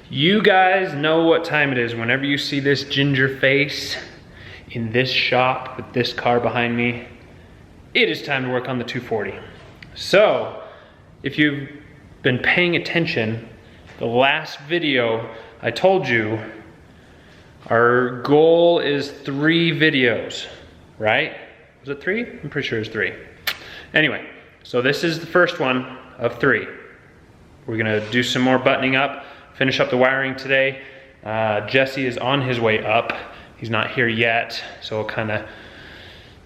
You guys know what time it is whenever you see this ginger face in this shop with this car behind me. It is time to work on the 240. So, if you've been paying attention, the last video I told you our goal is 3 videos, right? Was it 3? I'm pretty sure it's 3. Anyway, so this is the first one of 3. We're gonna do some more buttoning up, finish up the wiring today. Jesse is on his way up. He's not here yet, so we'll kind of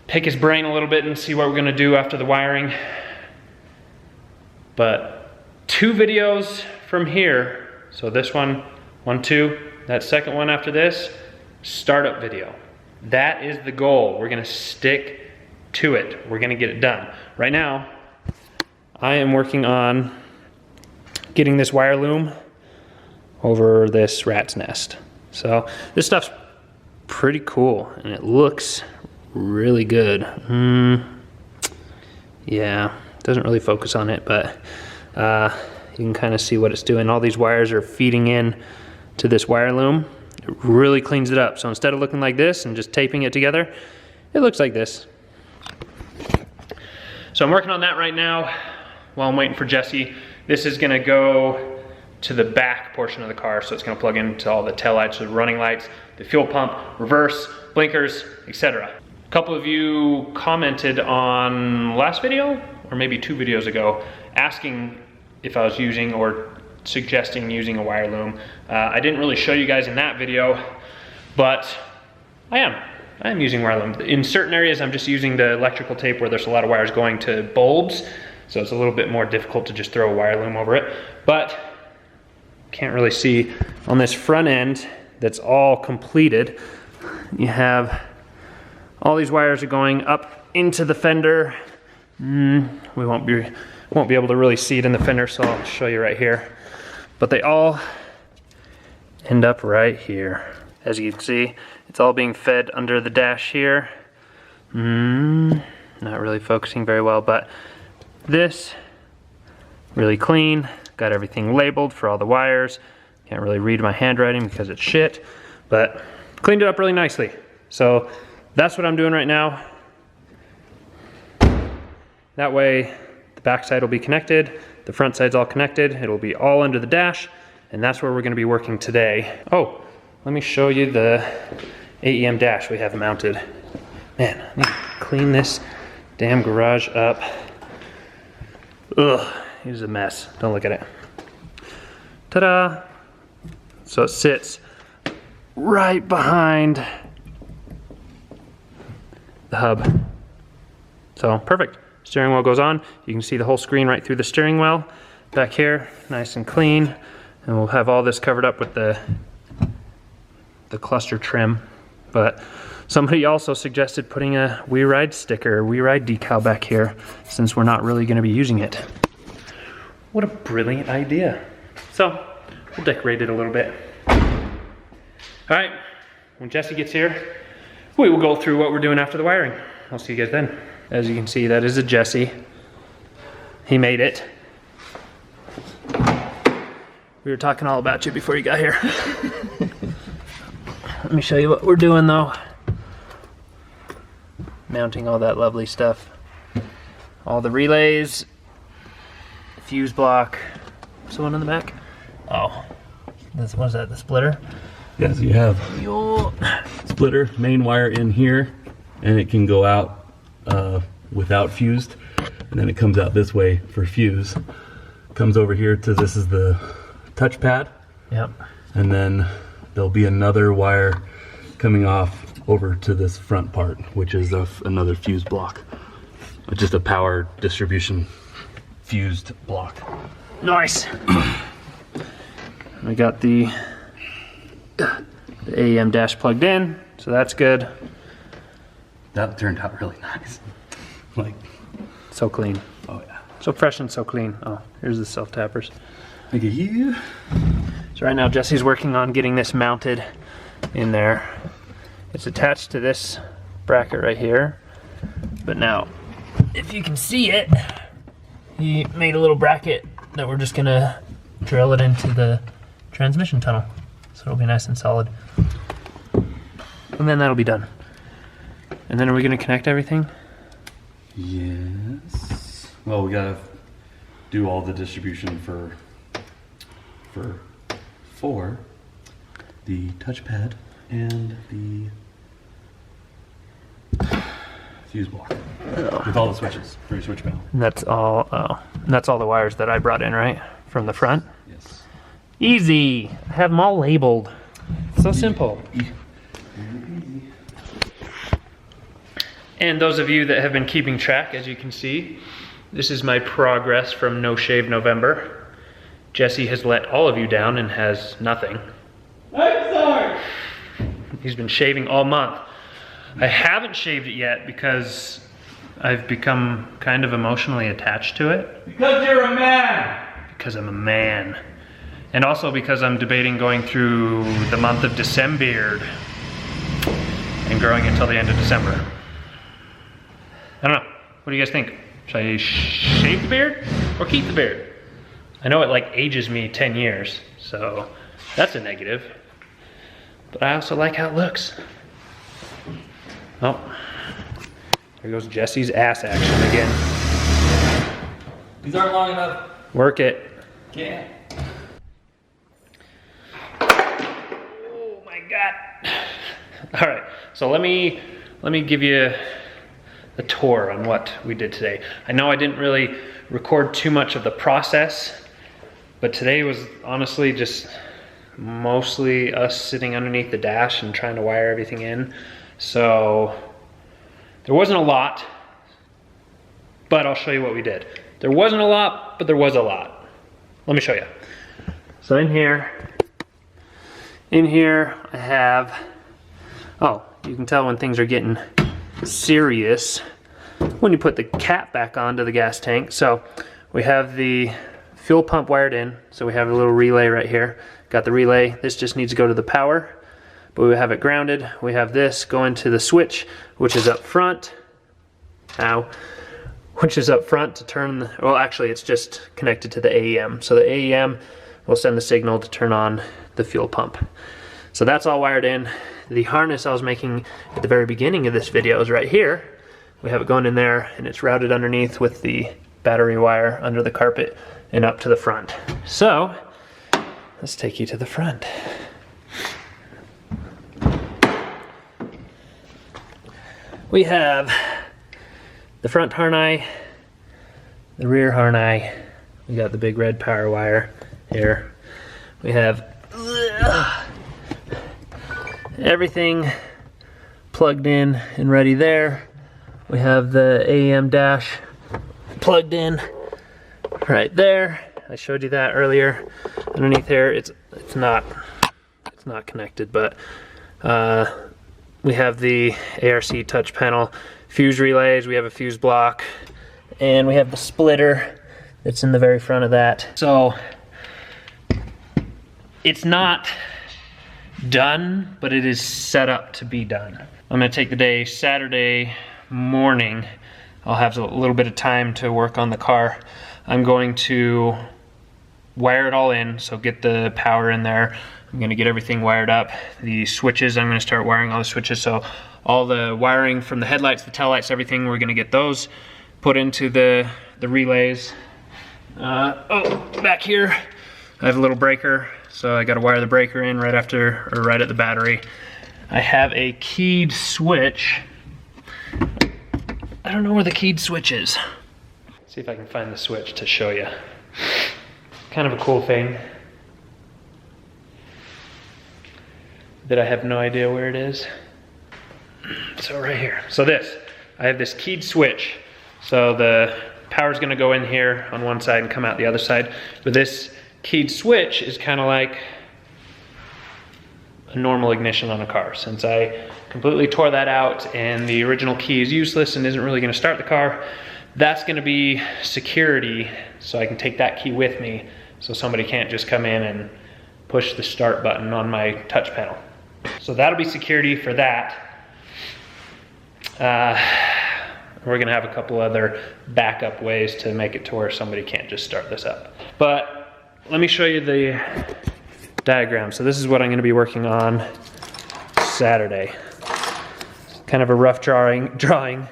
pick his brain a little bit and see what we're gonna do after the wiring. But 2 videos from here, so this one, 1, 2, that second one after this, startup video. That is the goal. We're gonna stick to it. We're gonna get it done. Right now, I am working on getting this wire loom over this rat's nest. So this stuff's pretty cool and it looks really good. Yeah, doesn't really focus on it, but you can kind of see what it's doing. All these wires are feeding in to this wire loom. It really cleans it up. So instead of looking like this and just taping it together, it looks like this. So I'm working on that right now while I'm waiting for Jesse. This is gonna go to the back portion of the car, so it's gonna plug into all the tail lights, the running lights, the fuel pump, reverse, blinkers, etc. A couple of you commented on last video, or maybe 2 videos ago, asking if I was using or suggesting using a wire loom. I didn't really show you guys in that video, but I am using wire loom. In certain areas, I'm just using the electrical tape where there's a lot of wires going to bulbs, so it's a little bit more difficult to just throw a wire loom over it. But can't really see on this front end that's all completed. You have all these wires are going up into the fender. We won't be able to really see it in the fender, so I'll show you right here. But they all end up right here. As you can see, it's all being fed under the dash here. Not really focusing very well, but this, really clean. Got everything labeled for all the wires. Can't really read my handwriting because it's shit, but cleaned it up really nicely. So that's what I'm doing right now. That way the back side will be connected, the front side's all connected, it'll be all under the dash, and that's where we're gonna be working today. Oh, let me show you the AEM dash we have mounted. Man, I need to clean this damn garage up. Ugh, it is a mess. Don't look at it. Ta-da! So it sits right behind the hub. So perfect. Steering wheel goes on. You can see the whole screen right through the steering wheel. Back here, nice and clean. And we'll have all this covered up with the cluster trim. But somebody also suggested putting a We Ride sticker, We Ride decal back here, since we're not really gonna be using it. What a brilliant idea. So, we'll decorate it a little bit. All right, when Jesse gets here, we will go through what we're doing after the wiring. I'll see you guys then. As you can see, that is a Jesse. He made it. We were talking all about you before you got here. Let me show you what we're doing though. Mounting all that lovely stuff. All the relays, fuse block. What's the one in the back? Oh, what's that, the splitter? Yes, you have splitter, main wire in here, and it can go out without fused, and then it comes out this way for fuse. Comes over here to, this is the touchpad. Yep. And then there'll be another wire coming off over to this front part, which is another fuse block. Just a power distribution fused block. Nice. We got the AEM dash plugged in, so that's good. That turned out really nice. Like, so clean. oh yeah. So fresh and so clean. Oh, here's the self-tappers. Thank you. So right now Jesse's working on getting this mounted in there. It's attached to this bracket right here. But now, if you can see it, he made a little bracket that we're just gonna drill it into the transmission tunnel. So it'll be nice and solid. And then that'll be done. And then are we gonna connect everything? Yes. Well, we gotta do all the distribution for the touchpad and the fuse block with all the switches for your switch panel. And that's all, and that's all the wires that I brought in, right? From the front? Yes. Easy. I have them all labeled. So simple. And those of you that have been keeping track, as you can see, this is my progress from No Shave November. Jesse has let all of you down and has nothing. I'm sorry. He's been shaving all month. I haven't shaved it yet because I've become kind of emotionally attached to it. Because you're a man. Because I'm a man. And also because I'm debating going through the month of December and growing it until the end of December. I don't know. What do you guys think? Should I shave the beard or keep the beard? I know it like ages me 10 years, so that's a negative. But I also like how it looks. Oh, there goes Jesse's ass action again. These aren't long enough. Work it. Can't. Oh my God. All right, so let me give you a tour on what we did today. I know I didn't really record too much of the process, but today was honestly just mostly us sitting underneath the dash and trying to wire everything in. So there wasn't a lot, but I'll show you what we did. There wasn't a lot, but there was a lot. Let me show you. So in here I have, oh, you can tell when things are getting serious when you put the cap back onto the gas tank. So we have the fuel pump wired in, so we have a little relay right here. Got the relay. This just needs to go to the power, but we have it grounded. We have this going to the switch, which is up front. Which is up front to turn the, well, actually it's just connected to the AEM. So the AEM will send the signal to turn on the fuel pump. So that's all wired in. The harness I was making at the very beginning of this video is right here. We have it going in there, and it's routed underneath with the battery wire under the carpet and up to the front. So let's take you to the front. We have the front harness, the rear harness. We got the big red power wire here. We have everything plugged in and ready there. We have the AEM dash plugged in right there. I showed you that earlier. Underneath here, it's not connected, but we have the ARC touch panel, fuse relays. We have a fuse block, and we have the splitter that's in the very front of that. So it's not done, but it is set up to be done. I'm gonna take the day Saturday morning. I'll have a little bit of time to work on the car. I'm going to wire it all in, so get the power in there. I'm gonna get everything wired up. The switches, I'm gonna start wiring all the switches, so all the wiring from the headlights, the taillights, everything, we're gonna get those put into the relays. Oh, back here, I have a little breaker, so I gotta wire the breaker in right after, or right at the battery. I have a keyed switch. I don't know where the keyed switch is. See if I can find the switch to show you. Kind of a cool thing that I have no idea where it is. So right here. So I have this keyed switch. So the power's gonna go in here on one side and come out the other side. But this keyed switch is kind of like a normal ignition on a car. Since I completely tore that out and the original key is useless and isn't really gonna start the car, that's gonna be security, so I can take that key with me so somebody can't just come in and push the start button on my touch panel. So that'll be security for that. We're gonna have a couple other backup ways to make it to where somebody can't just start this up. But let me show you the diagram. So this is what I'm gonna be working on Saturday. Kind of a rough drawing,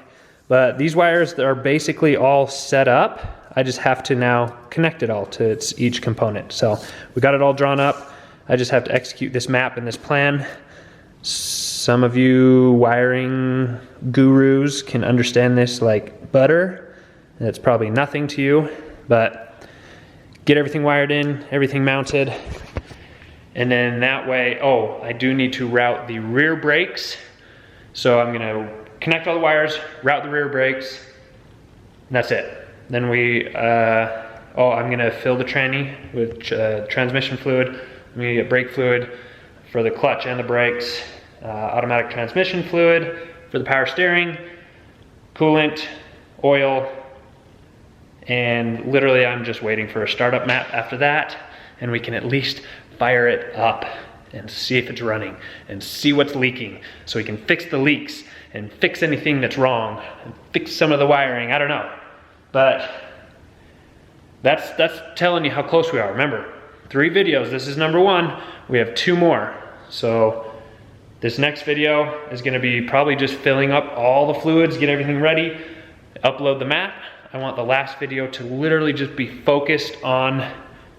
but these wires are basically all set up. I just have to now connect it all to each component. So we got it all drawn up. I just have to execute this map and this plan. Some of you wiring gurus can understand this like butter. It's probably nothing to you, but get everything wired in, everything mounted. And then that way, oh, I do need to route the rear brakes. So I'm gonna connect all the wires, route the rear brakes, and that's it. Then I'm gonna fill the tranny with transmission fluid. I'm gonna get brake fluid for the clutch and the brakes, automatic transmission fluid for the power steering, coolant, oil, and literally I'm just waiting for a startup map after that, and we can at least fire it up and see if it's running and see what's leaking so we can fix the leaks and fix anything that's wrong and fix some of the wiring. I don't know, but that's telling you how close we are. Remember, 3 videos. This is number 1. We have 2 more. So this next video is going to be probably just filling up all the fluids, get everything ready, upload the map. I want the last video to literally just be focused on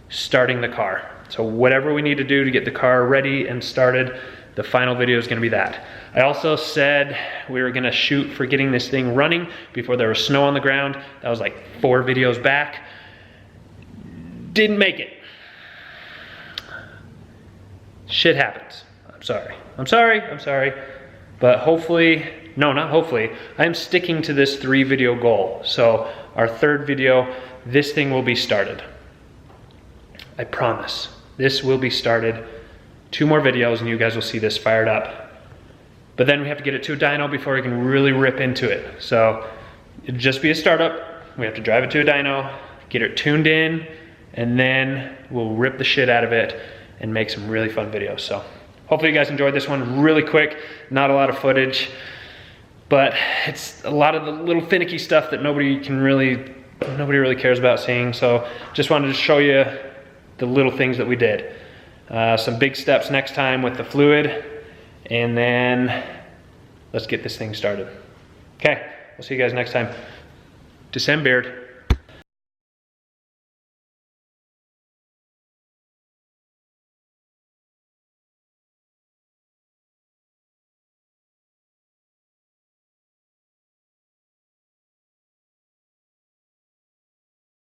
starting the car. So whatever we need to do to get the car ready and started, the final video is gonna be that. I also said we were gonna shoot for getting this thing running before there was snow on the ground. That was like 4 videos back. Didn't make it. Shit happens. I'm sorry. But hopefully, no, not hopefully, I'm sticking to this 3 video goal. So our 3rd video, this thing will be started. I promise. This will be started. 2 more videos and you guys will see this fired up. But then we have to get it to a dyno before we can really rip into it. So it'll just be a startup. We have to drive it to a dyno, get it tuned in, and then we'll rip the shit out of it and make some really fun videos. So hopefully you guys enjoyed this one. Really quick, not a lot of footage, but it's a lot of the little finicky stuff that nobody really cares about seeing. So just wanted to show you the little things that we did. Some big steps next time with the fluid, and then let's get this thing started. Okay, we'll see you guys next time. December.